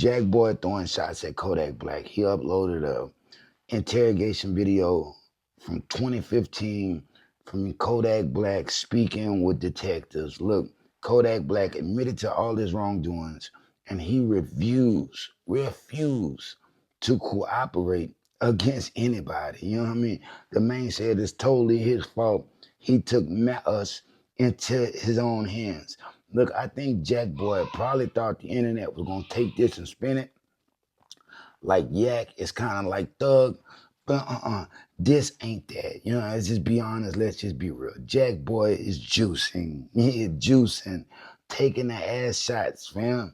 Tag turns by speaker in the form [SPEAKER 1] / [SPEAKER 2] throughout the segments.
[SPEAKER 1] Jackboy throwing shots at Kodak Black. He uploaded a interrogation video from 2015 from Kodak Black speaking with detectives. Look, Kodak Black admitted to all his wrongdoings, and he refused to cooperate against anybody. You know what I mean? The man said it's totally his fault. He took us into his own hands. Look, I think Jackboy probably thought the internet was gonna take this and spin it like Yak. It's kind of like Thug, but this ain't that. You know, let's just be honest. Let's just be real. Jackboy is juicing. He is juicing, taking the ass shots, fam.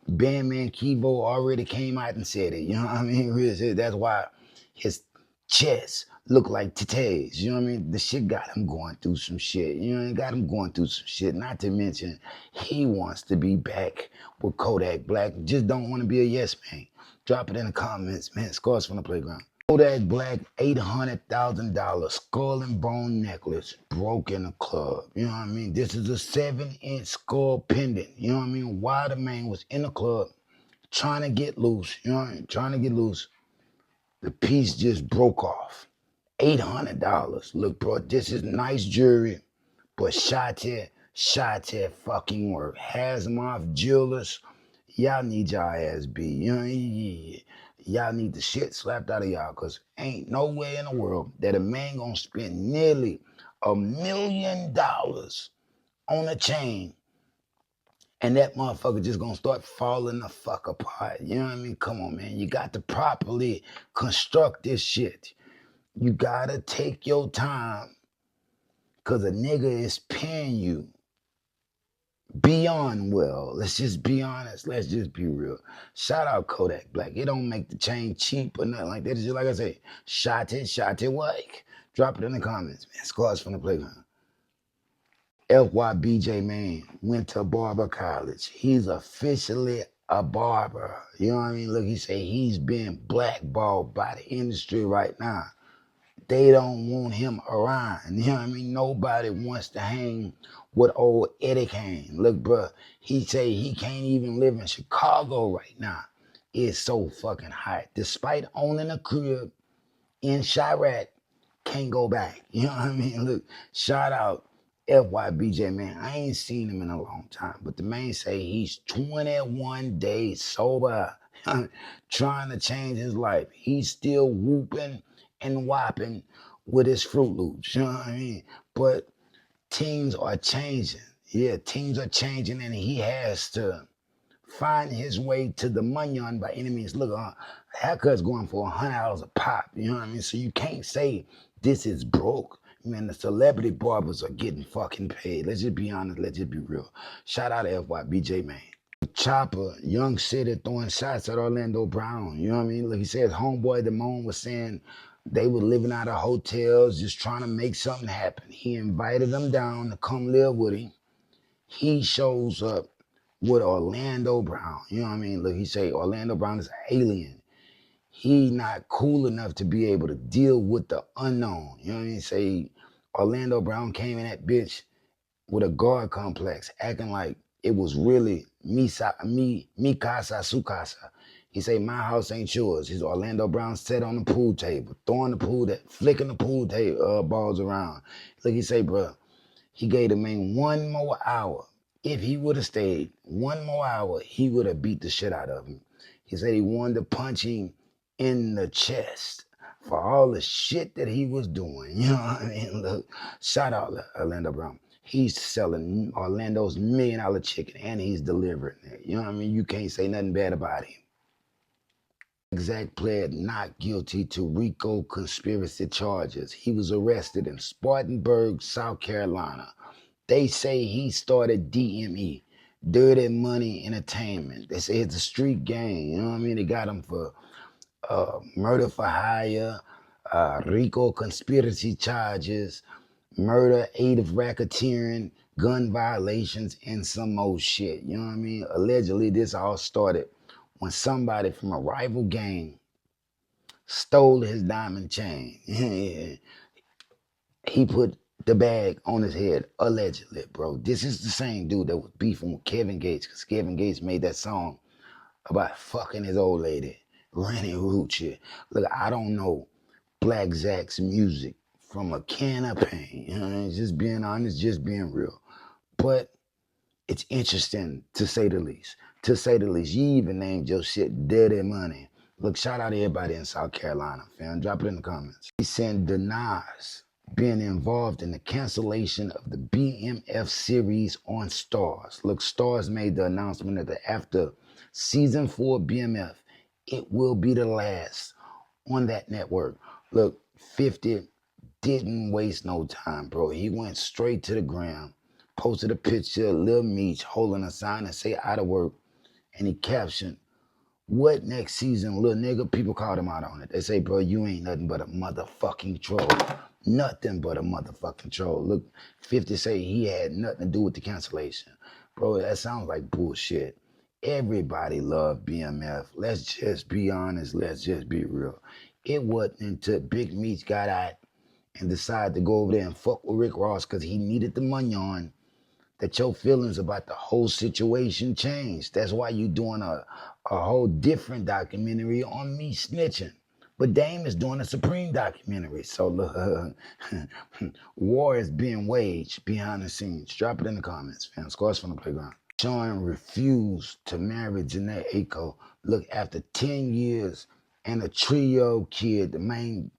[SPEAKER 1] Bandman Kevo already came out and said it. You know what I mean? That's why his chest look like titties. You know what I mean? The shit got him going through some shit. You know, it got him going through some shit. Not to mention, he wants to be back with Kodak Black. Just don't want to be a yes man. Drop it in the comments, man. Scores from the playground. Kodak Black, $800,000 skull and bone necklace broke in the club. You know what I mean? This is a 7-inch skull pendant. You know what I mean? While the man was in the club trying to get loose, you know what I mean? Trying to get loose, the piece just broke off. $800. Look, bro, this is nice jewelry, but shot fucking work. Hazmat Jewelers, y'all need y'all ass beat. You know, y'all need the shit slapped out of y'all, because ain't nowhere in the world that a man gonna spend nearly $1 million on a chain and that motherfucker just gonna start falling the fuck apart. You know what I mean? Come on, man. You got to properly construct this shit. You gotta take your time, because a nigga is paying you beyond well. Let's just be honest. Let's just be real. Shout out Kodak Black. It don't make the chain cheap or nothing like that. It's just like I say, shot it, like. Drop it in the comments, man. Scores from the playground. FYBJ man went to Barber College. He's officially a barber. You know what I mean? Look, he say he's being blackballed by the industry right now. They don't want him around. You know what I mean? Nobody wants to hang with old Eddie Kane. Look, bro, he say he can't even live in Chicago right now. It's so fucking hot. Despite owning a crib in Chirac, can't go back. You know what I mean? Look, shout out FYBJ, man. I ain't seen him in a long time, but the man say he's 21 days sober, trying to change his life. He's still whooping and whopping with his Fruit Loops, you know what I mean? But teams are changing. Yeah, teams are changing, and he has to find his way to the money by any means. Look, haircuts going for $100 a pop, you know what I mean? So you can't say this is broke. Man, the celebrity barbers are getting fucking paid. Let's just be honest. Let's just be real. Shout out to FYBJ, man. Chopper, Young City throwing shots at Orlando Brown. You know what I mean? Like he said, homeboy Damone was saying they were living out of hotels, just trying to make something happen. He invited them down to come live with him. He shows up with Orlando Brown. You know what I mean? Look, he say Orlando Brown is an alien. He not cool enough to be able to deal with the unknown. You know what I mean? Say Orlando Brown came in that bitch with a guard complex, acting like it was really mi casa, su casa. He say, my house ain't yours. His Orlando Brown sat on the pool table, flicking the pool table balls around. Look, he say, bro, he gave the man 1 more hour. If he would have stayed 1 more hour, he would have beat the shit out of him. He said he wanted to punch him in the chest for all the shit that he was doing. You know what I mean? Look, shout out Orlando Brown. He's selling Orlando's $1 million chicken, and he's delivering it. You know what I mean? You can't say nothing bad about him. Exact pled not guilty to RICO conspiracy charges. He was arrested in Spartanburg, South Carolina. They say he started DME, Dirty Money Entertainment. They say it's a street gang. You know what I mean? They got him for murder for hire, RICO conspiracy charges, murder, aid of racketeering, gun violations, and some more shit. You know what I mean? Allegedly, this all started when somebody from a rival gang stole his diamond chain. He put the bag on his head, allegedly, bro. This is the same dude that was beefing with Kevin Gates, because Kevin Gates made that song about fucking his old lady, Rennie Root shit. Look, I don't know Black Zach's music from a can of paint. You know what I mean? Just being honest, just being real. But it's interesting to say the least. To say the least, you even named your shit Dirty Money. Look, shout out to everybody in South Carolina, fam. Drop it in the comments. He said denies being involved in the cancellation of the BMF series on Stars. Look, Stars made the announcement that after season 4 BMF, it will be the last on that network. Look, 50 didn't waste no time, bro. He went straight to the ground, posted a picture of Lil Meech holding a sign and say out of work, and he captioned, "What next season, little nigga?" People called him out on it. They say, bro, you ain't nothing but a motherfucking troll. Nothing but a motherfucking troll. Look, 50 say he had nothing to do with the cancellation. Bro, that sounds like bullshit. Everybody loved BMF. Let's just be honest. Let's just be real. It wasn't until Big Meech got out and decided to go over there and fuck with Rick Ross because he needed the money on that your feelings about the whole situation changed. That's why you doing a whole different documentary on me snitching. But Dame is doing a Supreme documentary. So look, war is being waged behind the scenes. Drop it in the comments, fam. Scores from the playground. Sean refused to marry Janae Aiko. Look, after 10 years and a 3-year-old kid, the man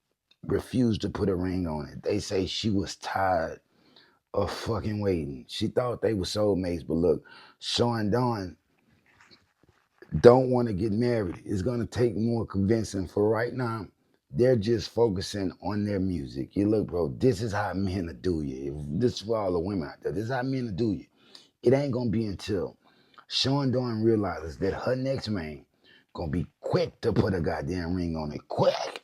[SPEAKER 1] refused to put a ring on it. They say she was tired of fucking waiting. She thought they were soulmates, but look, Sean Dawn don't want to get married. It's gonna take more convincing. For right now, they're just focusing on their music. You look, bro, this is how men will do you. This is for all the women out there. This is how men will do you. It ain't gonna be until Sean Dawn realizes that her next man gonna be quick to put a goddamn ring on it. Quick.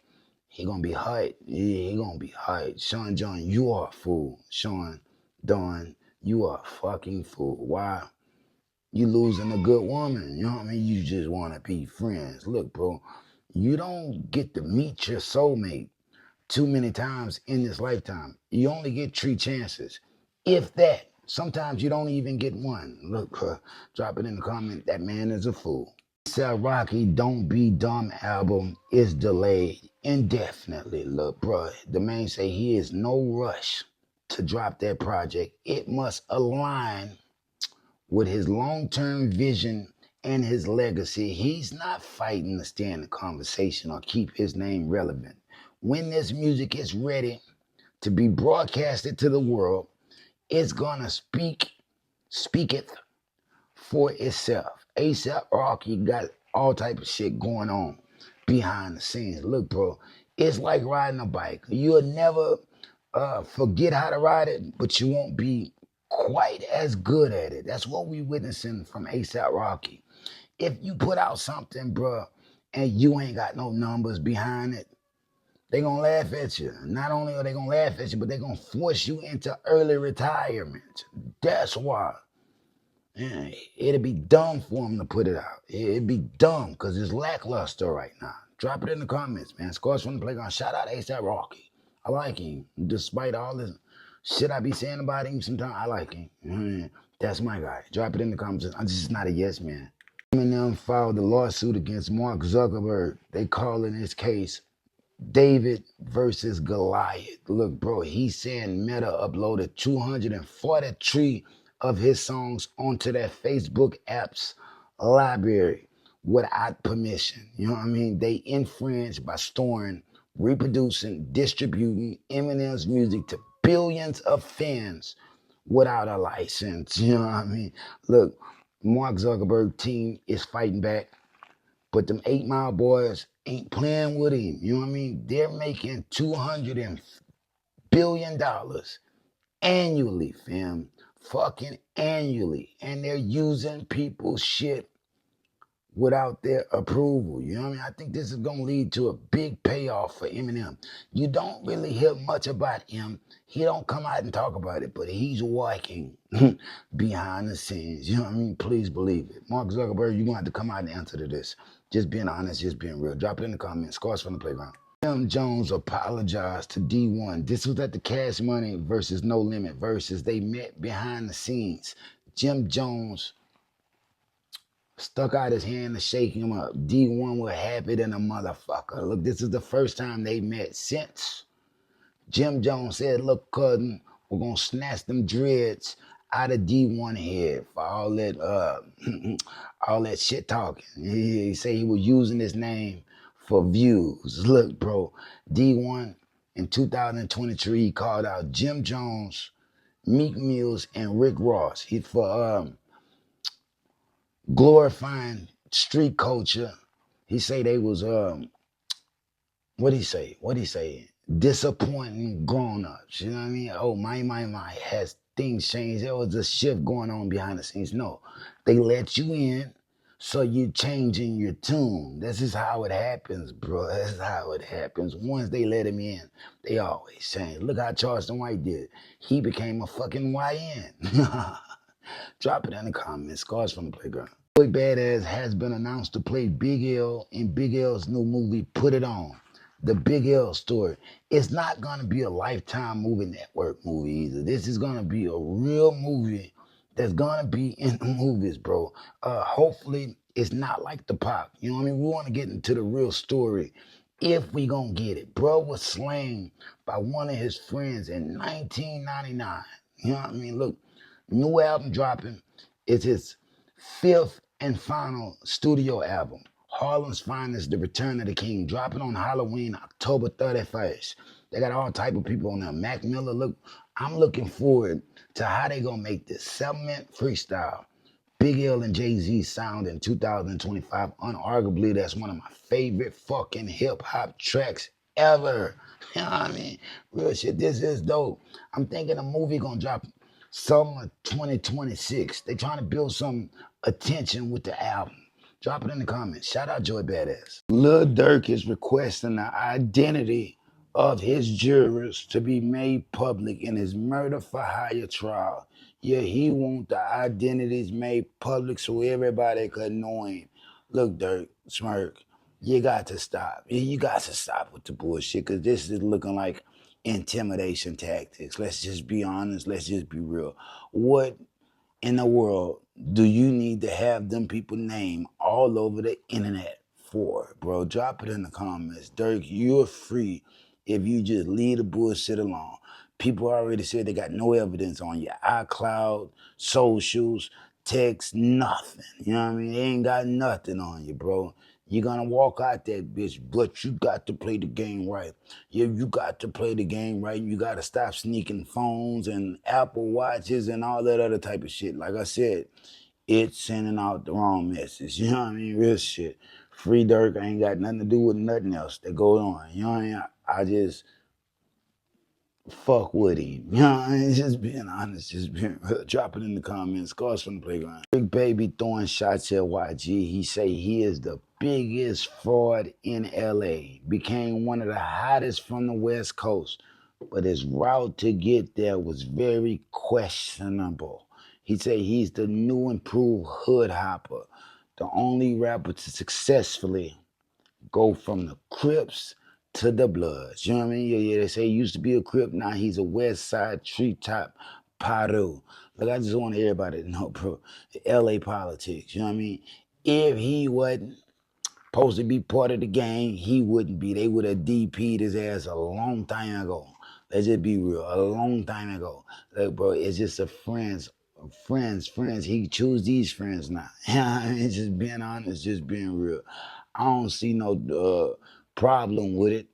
[SPEAKER 1] He gonna be hyped. Yeah, he gonna be hyped. Sean John, you are a fool. Sean Dawn, you are a fucking fool. Why? You losing a good woman. You know what I mean? You just want to be friends. Look, bro, you don't get to meet your soulmate too many times in this lifetime. You only get 3 chances. If that. Sometimes you don't even get one. Look, drop it in the comment. That man is a fool. A$AP Rocky Don't Be Dumb album is delayed indefinitely. Look, bro, the man say he is no rush to drop that project. It must align with his long-term vision and his legacy. He's not fighting to stay in the conversation or keep his name relevant. When this music is ready to be broadcasted to the world, it's gonna speaketh for itself. A$AP Rocky got all type of shit going on behind the scenes. Look, bro, it's like riding a bike. You'll never forget how to ride it, but you won't be quite as good at it. That's what we witnessing from A$AP Rocky. If you put out something, bro, and you ain't got no numbers behind it, they gonna laugh at you. Not only are they gonna laugh at you, but they gonna force you into early retirement. That's why. Yeah, it'd be dumb for him to put it out. It'd be dumb because it's lackluster right now. Drop it in the comments, man. Scores from the playground. Shout out A$AP Rocky. I like him. Despite all this shit I be saying about him sometimes, I like him. That's my guy. Drop it in the comments. I'm just not a yes man. Eminem filed a lawsuit against Mark Zuckerberg. They call in this case David versus Goliath. Look, bro, he's saying Meta uploaded 243 of his songs onto their Facebook app's library without permission. You know what I mean? They infringed by storing, reproducing, distributing Eminem's music to billions of fans without a license. You know what I mean? Look, Mark Zuckerberg team is fighting back. But them 8 Mile boys ain't playing with him. You know what I mean? They're making $200 billion annually, fam. Fucking annually. And they're using people's shit without their approval. You know what I mean? I think this is going to lead to a big payoff for Eminem. You don't really hear much about him. He don't come out and talk about it, but he's working behind the scenes. You know what I mean? Please believe it. Mark Zuckerberg, you're going to have to come out and answer to this. Just being honest, just being real. Drop it in the comments. Scores from the playground. Jim Jones apologized to D1. This was at the Cash Money versus No Limit versus. They met behind the scenes. Jim Jones stuck out his hand to shake him up. D1 was happy than a motherfucker. Look, this is the first time they met since Jim Jones said, look, cousin, we're gonna snatch them dreads out of D1 head for all that all that shit talking. He said he was using his name for views. Look, bro, D1 in 2023 he called out Jim Jones, Meek Mills, and Rick Ross. He for glorifying street culture. He say they was what he say? What he say? Disappointing grown-ups. You know what I mean? Oh, my. Has things changed? There was a shift going on behind the scenes. No, they let you in, so you changing your tune. This is how it happens, bro. That's how it happens. Once they let him in, they always change. Look how Charleston White did. He became a fucking YN. Drop it in the comments. Scars from the Playground. Boy Badass has been announced to play Big L in Big L's new movie, Put It On. The Big L story. It's not going to be a Lifetime movie network movie either. This is going to be a real movie that's going to be in the movies, bro. Hopefully, it's not like the Pop. You know what I mean? We want to get into the real story if we going to get it. Bro was slain by one of his friends in 1999. You know what I mean? Look, new album dropping. It's his fifth and final studio album. Harlem's Finest, The Return of the King, dropping on Halloween, October 31st. They got all type of people on there. Mac Miller, look, I'm looking forward to how they gonna make this 7-minute freestyle. Big L and Jay-Z sound in 2025. Unarguably, that's one of my favorite fucking hip-hop tracks ever. You know what I mean? Real shit, this is dope. I'm thinking a movie gonna drop summer 2026. They trying to build some attention with the album. Drop it in the comments. Shout out Joy Badass. Lil Durk is requesting the identity of his jurors to be made public in his murder for hire trial. Yeah, he want the identities made public so everybody could know him. Look, Durk, Smirk, you got to stop. You got to stop with the bullshit, because this is looking like intimidation tactics. Let's just be honest. Let's just be real. What in the world do you need to have them people name all over the internet for, bro? Drop it in the comments. Durk, you're free if you just leave the bullshit alone. People already said they got no evidence on your iCloud, socials, text, nothing. You know what I mean? They ain't got nothing on you, bro. You're gonna walk out that bitch, but you got to play the game right. Yeah, you got to play the game right. You got to stop sneaking phones and Apple Watches and all that other type of shit. Like I said, it's sending out the wrong message. You know what I mean? Real shit. Free Durk ain't got nothing to do with nothing else that goes on. You know what I mean? I just fuck with him. You know what I mean? Just being honest, just being real. Drop it in the comments. Scars from the Playground. Big Baby throwing shots at YG. He say he is the biggest fraud in LA. Became one of the hottest from the West Coast, but his route to get there was very questionable. He said he's the new improved hood hopper, the only rapper to successfully go from the Crips to the Bloods. You know what I mean? Yeah, they say he used to be a Crip, now he's a West Side treetop Paru. Look, I just want everybody to know, bro, LA politics, you know what I mean? If he wasn't supposed to be part of the gang, he wouldn't be. They would have DP'd his ass a long time ago. Let's just be real, a long time ago. Like, bro, it's just a friends. He choose these friends now. I mean, just being honest, just being real. I don't see no problem with it.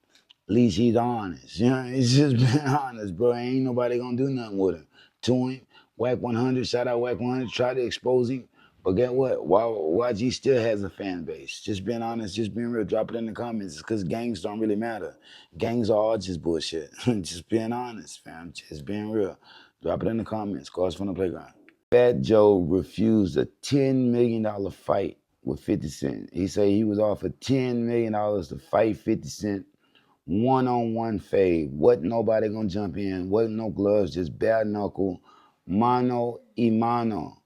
[SPEAKER 1] At least he's honest. You know, it's just being honest, bro. Ain't nobody gonna do nothing with him. To him, Whack 100, shout out Whack 100, try to expose him. But get what? YG still has a fan base. Just being honest, just being real. Drop it in the comments, because gangs don't really matter. Gangs are all just bullshit. Just being honest, fam. Just being real. Drop it in the comments. Scars from the Playground. Fat Joe refused a $10 million fight with 50 Cent. He said he was offered $10 million to fight 50 Cent one-on-one fade. Wasn't nobody gonna jump in. Wasn't no gloves, just bare knuckle, mano y mano.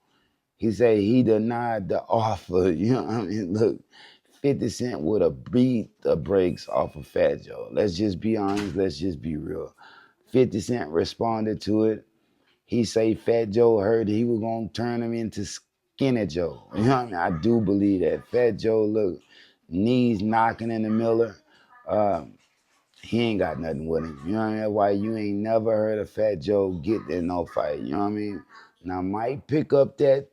[SPEAKER 1] He said he denied the offer. You know what I mean? Look, 50 Cent would have beat the brakes off of Fat Joe. Let's just be honest. Let's just be real. 50 Cent responded to it. He say Fat Joe heard he was going to turn him into Skinny Joe. You know what I mean? I do believe that. Fat Joe, look, knees knocking in the Miller. He ain't got nothing with him. You know what I mean? That's why you ain't never heard of Fat Joe get in no fight. You know what I mean? Now, might pick up that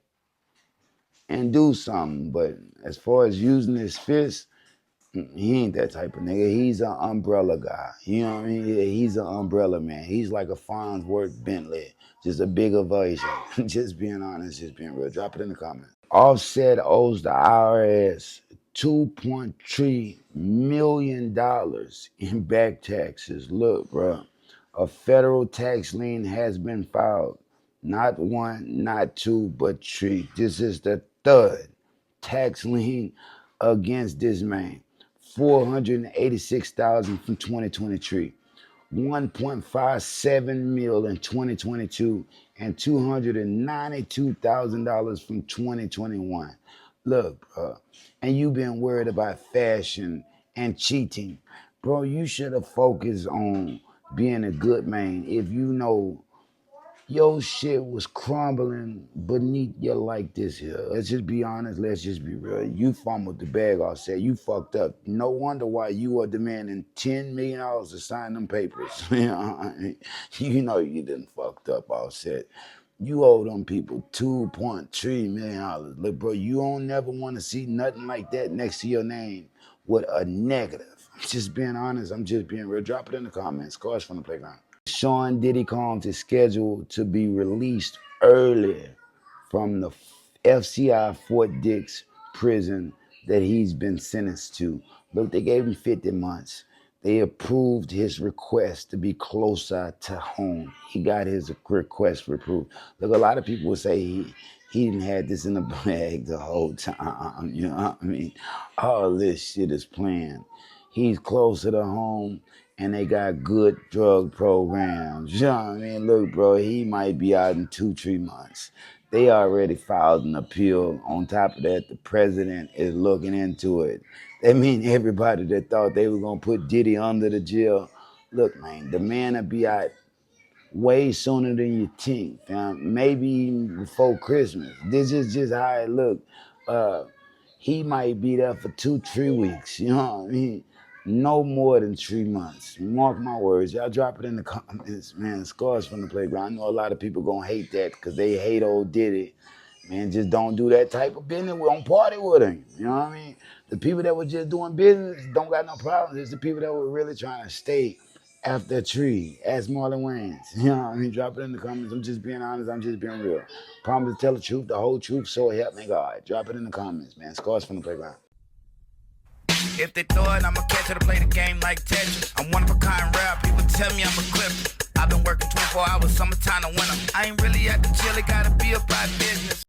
[SPEAKER 1] and do something, but as far as using his fist, he ain't that type of nigga. He's an umbrella guy. You know what I mean? Yeah, he's an umbrella man. He's like a Farnsworth Bentley, just a bigger version. Just being honest, just being real. Drop it in the comments. Offset owes the IRS $2.3 million in back taxes. Look, bro, a federal tax lien has been filed. Not one, not two, but three. This is the third tax lien against this man. 486,000 from 2023. 1.57 mil in 2022 and $292,000 from 2021. Look, bro, and you been worried about fashion and cheating. Bro, you should have focused on being a good man. If you know your shit was crumbling beneath you like this here. Let's just be honest. Let's just be real. You fumbled the bag, all said. You fucked up. No wonder why you are demanding $10 million to sign them papers. You know what I mean? You know you done fucked up, all said. You owe them people $2.3 million. Look, bro, you don't never want to see nothing like that next to your name with a negative. I'm just being honest. I'm just being real. Drop it in the comments. Cars from the playground. Sean Diddy Combs is scheduled to be released early from the FCI Fort Dix prison that he's been sentenced to. Look, they gave him 50 months. They approved his request to be closer to home. He got his request approved. Look, a lot of people will say he didn't have this in the bag the whole time. You know what I mean? All this shit is planned. He's closer to home, and they got good drug programs. You know what I mean? Look, bro, he might be out in 2-3 months. They already filed an appeal. On top of that, the president is looking into it. That means everybody that thought they were going to put Diddy under the jail, look, man, the man will be out way sooner than you think, fam. Maybe even before Christmas. This is just how it look. He might be there for 2-3 weeks. You know what I mean? No more than 3 months. Mark my words. Y'all drop it in the comments, man. Scars from the playground. I know a lot of people gonna hate that because they hate old Diddy. Man, just don't do that type of business. We don't party with him. You know what I mean? The people that were just doing business don't got no problems. It's the people that were really trying to stay after a tree. Ask Marlon Wayans. You know what I mean? Drop it in the comments. I'm just being honest. I'm just being real. Promise to tell the truth, the whole truth, so help me God. Drop it in the comments, man. Scars from the playground.
[SPEAKER 2] If they throw it, I'ma catch it or play the game like Tetris. I'm one of a kind rap, people tell me I'm a clip. I've been working 24 hours, summertime to winter. I ain't really at the chill, it gotta be about business.